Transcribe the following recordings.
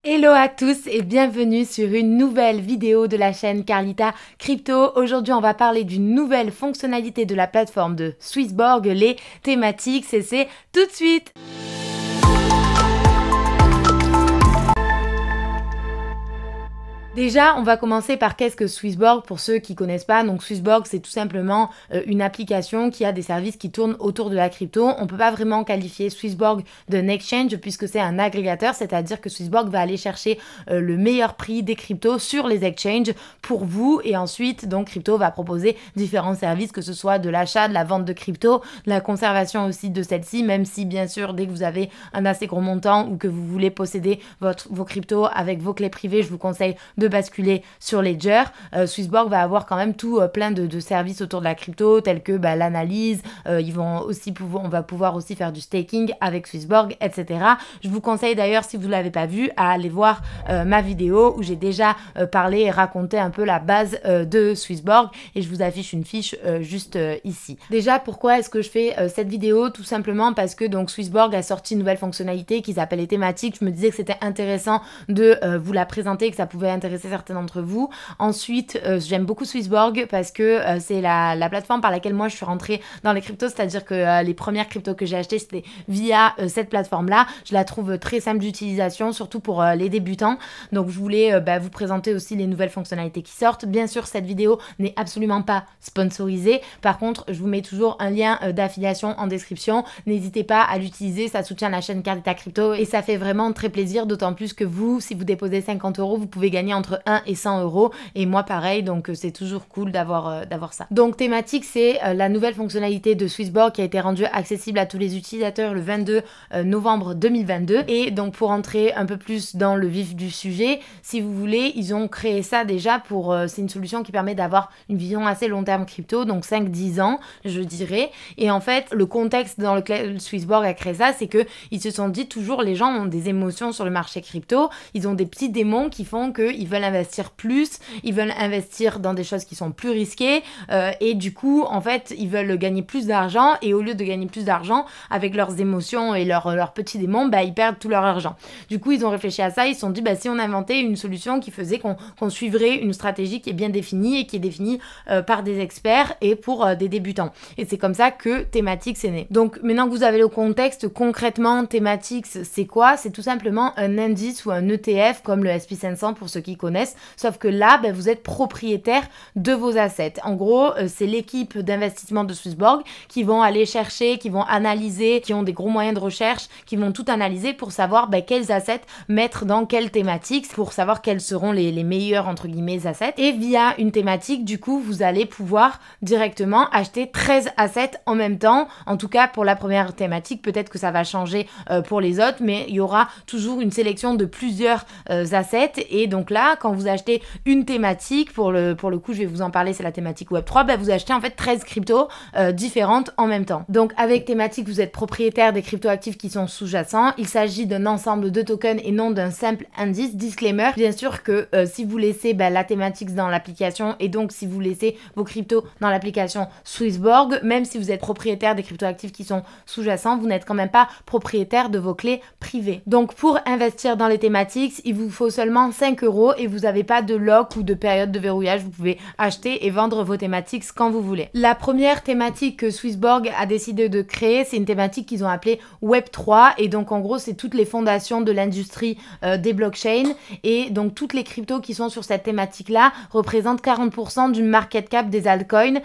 Hello à tous et bienvenue sur une nouvelle vidéo de la chaîne Carlita Crypto. Aujourd'hui, on va parler d'une nouvelle fonctionnalité de la plateforme de Swissborg, les thématiques, et c'est tout de suite. Déjà, on va commencer par qu'est-ce que Swissborg pour ceux qui connaissent pas. Donc Swissborg, c'est tout simplement une application qui a des services qui tournent autour de la crypto. On peut pas vraiment qualifier Swissborg d'un exchange puisque c'est un agrégateur, c'est-à-dire que Swissborg va aller chercher le meilleur prix des cryptos sur les exchanges pour vous et ensuite donc crypto va proposer différents services, que ce soit de l'achat, de la vente de crypto, de la conservation aussi de celle-ci, même si bien sûr dès que vous avez un assez gros montant ou que vous voulez posséder vos cryptos avec vos clés privées, je vous conseille de basculer sur Ledger. Swissborg va avoir quand même tout plein de services autour de la crypto tels que l'analyse, on va pouvoir aussi faire du staking avec Swissborg, etc. Je vous conseille d'ailleurs, si vous ne l'avez pas vu, à aller voir ma vidéo où j'ai déjà parlé et raconté un peu la base de Swissborg et je vous affiche une fiche juste ici. Déjà, pourquoi est-ce que je fais cette vidéo? Tout simplement parce que donc Swissborg a sorti une nouvelle fonctionnalité qui s'appelle les thématiques. Je me disais que c'était intéressant de vous la présenter, que ça pouvait intéresser certains d'entre vous. Ensuite, j'aime beaucoup Swissborg parce que c'est la plateforme par laquelle moi je suis rentrée dans les cryptos, c'est-à-dire que les premières cryptos que j'ai achetées c'était via cette plateforme-là. Je la trouve très simple d'utilisation, surtout pour les débutants. Donc je voulais vous présenter aussi les nouvelles fonctionnalités qui sortent. Bien sûr, cette vidéo n'est absolument pas sponsorisée. Par contre, je vous mets toujours un lien d'affiliation en description. N'hésitez pas à l'utiliser, ça soutient la chaîne Carlita Crypto et ça fait vraiment très plaisir, d'autant plus que vous, si vous déposez 50 €, vous pouvez gagner entre 1 et 100 € et moi pareil, donc c'est toujours cool d'avoir ça. Donc thématique, c'est la nouvelle fonctionnalité de Swissborg qui a été rendue accessible à tous les utilisateurs le 22 novembre 2022 et donc pour entrer un peu plus dans le vif du sujet, si vous voulez, ils ont créé ça déjà pour, c'est une solution qui permet d'avoir une vision assez long terme crypto, donc 5-10 ans je dirais, et en fait le contexte dans lequel Swissborg a créé ça, c'est que ils se sont dit toujours les gens ont des émotions sur le marché crypto, ils ont des petits démons qui font qu'ils veulent investir plus, ils veulent investir dans des choses qui sont plus risquées et du coup en fait ils veulent gagner plus d'argent et au lieu de gagner plus d'argent avec leurs émotions et leurs petits démons, ils perdent tout leur argent. Du coup ils ont réfléchi à ça, ils se sont dit si on inventait une solution qui faisait qu'on suivrait une stratégie qui est bien définie et qui est définie par des experts et pour des débutants. Et c'est comme ça que Thématiques est né. Donc maintenant que vous avez le contexte, concrètement Thématiques c'est quoi? C'est tout simplement un indice ou un ETF comme le SP500 pour ceux qui connaissent, sauf que là, vous êtes propriétaire de vos assets. En gros, c'est l'équipe d'investissement de Swissborg qui vont aller chercher, qui vont analyser, qui ont des gros moyens de recherche, qui vont tout analyser pour savoir quels assets mettre dans quelle thématique, pour savoir quels seront les meilleurs, entre guillemets, assets. Et via une thématique, du coup, vous allez pouvoir directement acheter 13 assets en même temps. En tout cas, pour la première thématique, peut-être que ça va changer pour les autres, mais il y aura toujours une sélection de plusieurs assets. Et donc là, quand vous achetez une thématique, pour le coup je vais vous en parler, c'est la thématique Web3, vous achetez en fait 13 cryptos différentes en même temps. Donc avec thématique, vous êtes propriétaire des cryptos actifs qui sont sous-jacents. Il s'agit d'un ensemble de tokens et non d'un simple indice. Disclaimer, bien sûr que si vous laissez la thématique dans l'application et donc si vous laissez vos cryptos dans l'application Swissborg, même si vous êtes propriétaire des cryptos actifs qui sont sous-jacents, vous n'êtes quand même pas propriétaire de vos clés privées. Donc pour investir dans les thématiques, il vous faut seulement 5 € et vous n'avez pas de lock ou de période de verrouillage, vous pouvez acheter et vendre vos thématiques quand vous voulez. La première thématique que Swissborg a décidé de créer, c'est une thématique qu'ils ont appelée Web3 et donc en gros c'est toutes les fondations de l'industrie des blockchains et donc toutes les cryptos qui sont sur cette thématique là représentent 40% du market cap des altcoins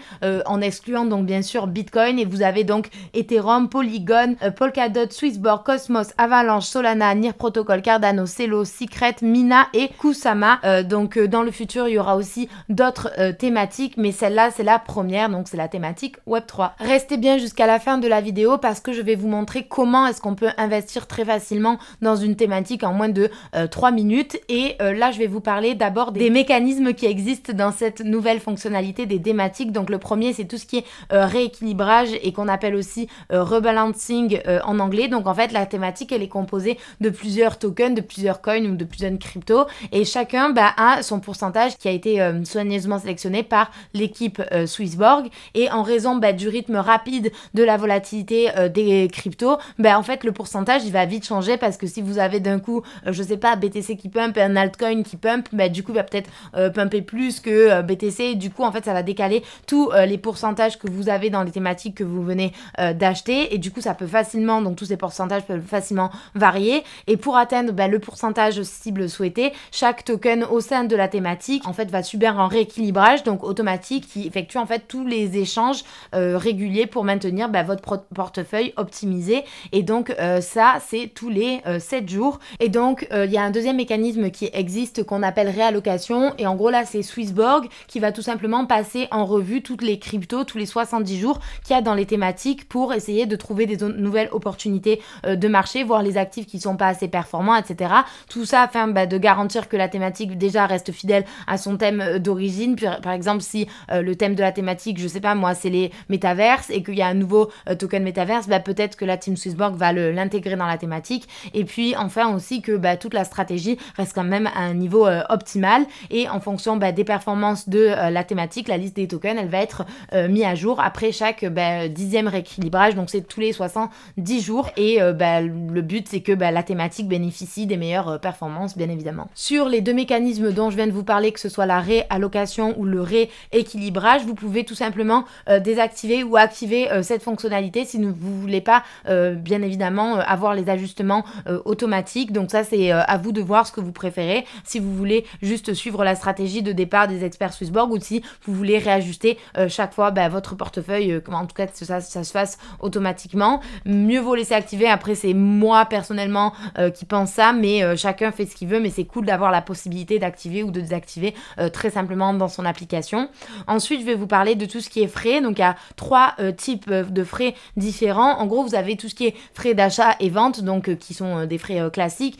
en excluant donc bien sûr Bitcoin, et vous avez donc Ethereum, Polygon, Polkadot, Swissborg, Cosmos, Avalanche, Solana, Near Protocol, Cardano, Celo, Secret, Mina et Kusama. Donc dans le futur il y aura aussi d'autres thématiques, mais celle-là c'est la première, donc c'est la thématique Web3. Restez bien jusqu'à la fin de la vidéo parce que je vais vous montrer comment est-ce qu'on peut investir très facilement dans une thématique en moins de 3 minutes et là je vais vous parler d'abord des mécanismes qui existent dans cette nouvelle fonctionnalité des thématiques. Donc le premier c'est tout ce qui est rééquilibrage et qu'on appelle aussi rebalancing en anglais. Donc en fait la thématique elle est composée de plusieurs tokens, de plusieurs coins ou de plusieurs cryptos et chaque chacun a son pourcentage qui a été soigneusement sélectionné par l'équipe Swissborg, et en raison du rythme rapide de la volatilité des cryptos, en fait le pourcentage il va vite changer, parce que si vous avez d'un coup je sais pas BTC qui pump et un altcoin qui pump, du coup il va peut-être pumper plus que BTC, et du coup en fait ça va décaler tous les pourcentages que vous avez dans les thématiques que vous venez d'acheter, et du coup ça peut facilement, donc tous ces pourcentages peuvent facilement varier, et pour atteindre le pourcentage cible souhaité, chaque token au sein de la thématique en fait va subir un rééquilibrage donc automatique qui effectue en fait tous les échanges réguliers pour maintenir votre portefeuille optimisé, et donc ça c'est tous les 7 jours. Et donc il y a un deuxième mécanisme qui existe qu'on appelle réallocation, et en gros là c'est Swissborg qui va tout simplement passer en revue toutes les cryptos tous les 70 jours qu'il y a dans les thématiques pour essayer de trouver des nouvelles opportunités de marché, voir les actifs qui sont pas assez performants, etc. Tout ça afin de garantir que la thématique déjà reste fidèle à son thème d'origine. Par exemple, si le thème de la thématique, je sais pas moi, c'est les métaverses, et qu'il y a un nouveau token métaverse, peut-être que la team Swissborg va l'intégrer dans la thématique. Et puis enfin aussi que toute la stratégie reste quand même à un niveau optimal, et en fonction des performances de la thématique, la liste des tokens elle va être mise à jour après chaque 10e rééquilibrage, donc c'est tous les 70 jours, et le but c'est que la thématique bénéficie des meilleures performances bien évidemment. Sur les deux mécanismes dont je viens de vous parler, que ce soit la réallocation ou le rééquilibrage, vous pouvez tout simplement désactiver ou activer cette fonctionnalité si vous ne voulez pas bien évidemment avoir les ajustements automatiques. Donc ça c'est à vous de voir ce que vous préférez, si vous voulez juste suivre la stratégie de départ des experts Swissborg, ou si vous voulez réajuster chaque fois votre portefeuille, en tout cas que ça se fasse automatiquement. Mieux vaut laisser activer, après c'est moi personnellement qui pense ça, mais chacun fait ce qu'il veut, mais c'est cool d'avoir la possibilité d'activer ou de désactiver très simplement dans son application. Ensuite je vais vous parler de tout ce qui est frais. Donc il y a 3 types de frais différents. En gros vous avez tout ce qui est frais d'achat et vente, donc qui sont des frais classiques.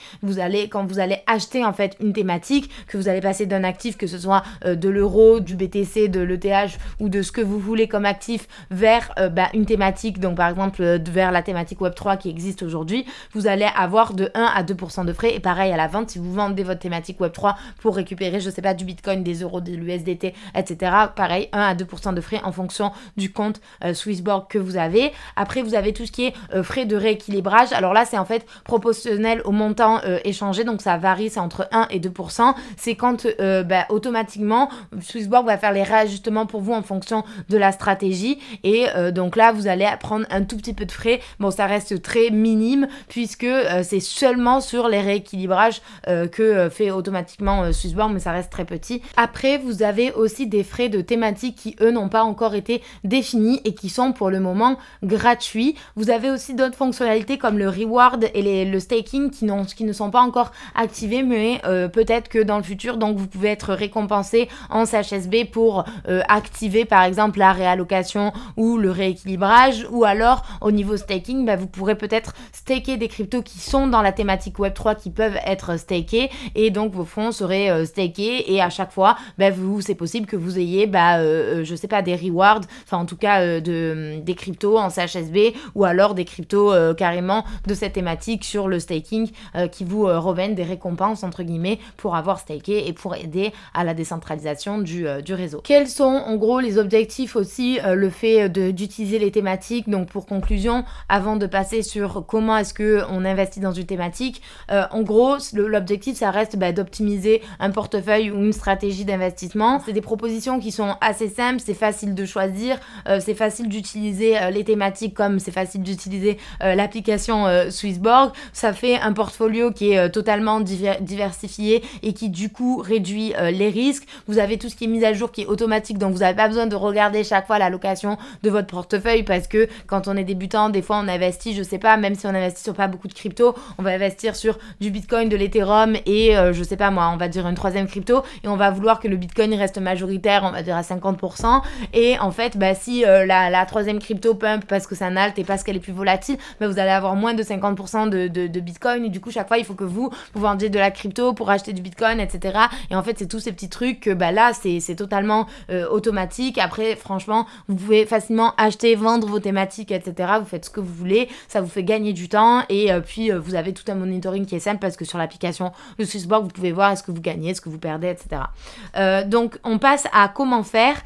Quand vous allez acheter en fait une thématique, que vous allez passer d'un actif, que ce soit de l'euro, du BTC, de l'ETH ou de ce que vous voulez comme actif, vers une thématique, donc par exemple vers la thématique Web3 qui existe aujourd'hui, vous allez avoir de 1 à 2% de frais. Et pareil à la vente, si vous vendez votre thématique Web3 pour récupérer, je sais pas, du Bitcoin, des euros, de l'USDT, etc., pareil, 1 à 2% de frais en fonction du compte Swissborg que vous avez. Après vous avez tout ce qui est frais de rééquilibrage. Alors là c'est en fait proportionnel au montant échangé, donc ça varie, c'est entre 1 et 2%. C'est quand automatiquement Swissborg va faire les réajustements pour vous en fonction de la stratégie, et donc là vous allez prendre un tout petit peu de frais. Bon, ça reste très minime puisque c'est seulement sur les rééquilibrages que fait automatiquement Swissborg, mais ça reste très petit. Après vous avez aussi des frais de thématique qui eux n'ont pas encore été définis et qui sont pour le moment gratuits. Vous avez aussi d'autres fonctionnalités comme le reward et le staking qui ne sont pas encore activés, mais peut-être que dans le futur, donc vous pouvez être récompensé en CHSB pour activer par exemple la réallocation ou le rééquilibrage, ou alors au niveau staking, vous pourrez peut-être staker des cryptos qui sont dans la thématique Web3 qui peuvent être stakés, et donc vos fonds seraient stakés, et à chaque fois c'est possible que vous ayez je sais pas, des rewards, enfin en tout cas des cryptos en CHSB, ou alors des cryptos carrément de cette thématique sur le staking qui vous reviennent des récompenses entre guillemets pour avoir staké et pour aider à la décentralisation du réseau. Quels sont en gros les objectifs aussi, le fait d'utiliser les thématiques? Donc pour conclusion, avant de passer sur comment est-ce que on investit dans une thématique, en gros l'objectif ça reste d'optimiser un portefeuille ou une stratégie d'investissement. C'est des propositions qui sont assez simples, c'est facile de choisir, c'est facile d'utiliser les thématiques comme c'est facile d'utiliser l'application Swissborg. Ça fait un portfolio qui est totalement diversifié et qui du coup réduit les risques. Vous avez tout ce qui est mis à jour qui est automatique, donc vous n'avez pas besoin de regarder chaque fois l'allocation de votre portefeuille, parce que quand on est débutant, des fois on investit, je sais pas, même si on investit sur pas beaucoup de crypto, on va investir sur du Bitcoin, de l'Ethereum et je sais pas moi, on va dire une 3e crypto, et on va vouloir que le Bitcoin reste majoritaire, on va dire à 50%, et en fait si la 3e crypto pump parce que c'est un alt et parce qu'elle est plus volatile, vous allez avoir moins de 50% de Bitcoin, et du coup chaque fois il faut que vous vendiez de la crypto pour acheter du Bitcoin, etc. Et en fait c'est tous ces petits trucs que là c'est totalement automatique. Après franchement vous pouvez facilement acheter, vendre vos thématiques, etc. Vous faites ce que vous voulez, ça vous fait gagner du temps, et puis vous avez tout un monitoring qui est simple parce que sur l'application de Swissborg vous pouvez voir voir est-ce que vous gagnez, est-ce que vous perdez, etc. Donc on passe à comment faire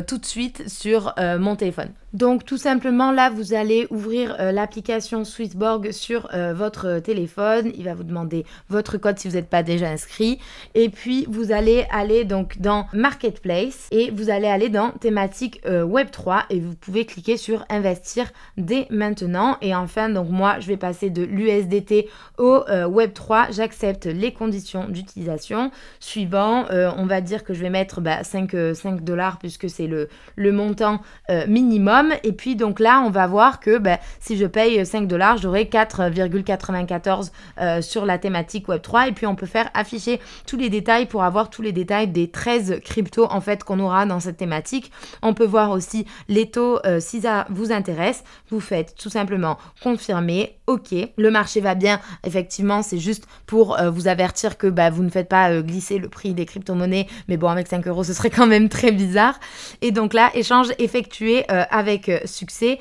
tout de suite sur mon téléphone. Donc tout simplement là vous allez ouvrir l'application Swissborg sur votre téléphone. Il va vous demander votre code si vous n'êtes pas déjà inscrit. Et puis vous allez aller donc dans Marketplace et vous allez aller dans thématique Web3 et vous pouvez cliquer sur investir dès maintenant. Et enfin donc moi je vais passer de l'USDT au Web3. J'accepte les conditions d'utilisation. Suivant, on va dire que je vais mettre 5 $ puisque c'est le montant minimum. Et puis donc là on va voir que si je paye 5 $, j'aurai 4,94 sur la thématique Web3 et puis on peut faire afficher tous les détails pour avoir tous les détails des 13 cryptos en fait qu'on aura dans cette thématique. On peut voir aussi les taux si ça vous intéresse. Vous faites tout simplement confirmer, ok, le marché va bien, effectivement c'est juste pour vous avertir que vous ne faites pas glisser le prix des crypto-monnaies, mais bon avec 5 € ce serait quand même très bizarre. Et donc là échange effectué avec succès,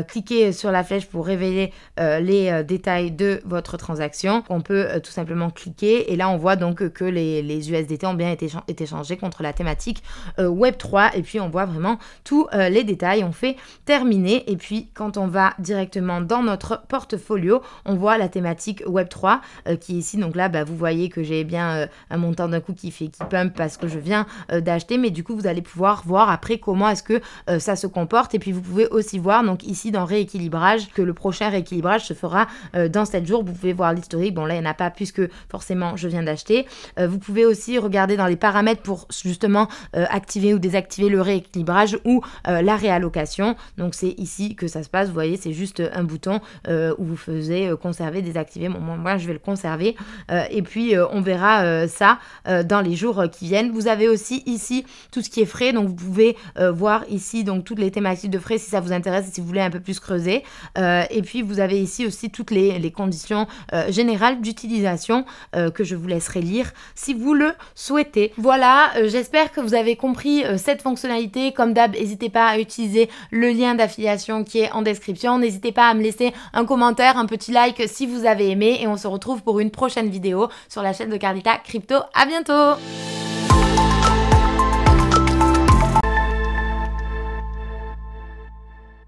cliquez sur la flèche pour révéler les détails de votre transaction. On peut tout simplement cliquer et là on voit donc que les USDT ont bien été échangés contre la thématique Web3 et puis on voit vraiment tous les détails. On fait terminer et puis quand on va directement dans notre portfolio, on voit la thématique Web3 qui est ici. Donc là vous voyez que j'ai bien un montant d'un coup qui pump parce que je viens d'acheter, mais du coup vous allez pouvoir voir après comment est-ce que ça se comporte. Et puis vous pouvez aussi voir donc ici dans rééquilibrage que le prochain rééquilibrage se fera dans 7 jours. Vous pouvez voir l'historique. Bon là il n'y en a pas puisque forcément je viens d'acheter. Vous pouvez aussi regarder dans les paramètres pour justement activer ou désactiver le rééquilibrage ou la réallocation. Donc c'est ici que ça se passe. Vous voyez c'est juste un bouton où vous faisiez conserver, désactiver. Bon moi je vais le conserver et puis on verra ça dans les jours qui viennent. Vous avez aussi ici tout ce qui est frais. Donc vous pouvez voir ici donc toutes les thématiques de frais si ça vous intéresse et si vous voulez un peu plus creuser. Et puis vous avez ici aussi toutes les conditions générales d'utilisation que je vous laisserai lire si vous le souhaitez. Voilà, j'espère que vous avez compris cette fonctionnalité. Comme d'hab, n'hésitez pas à utiliser le lien d'affiliation qui est en description. N'hésitez pas à me laisser un commentaire, un petit like si vous avez aimé et on se retrouve pour une prochaine vidéo sur la chaîne de Carlita Crypto. À bientôt!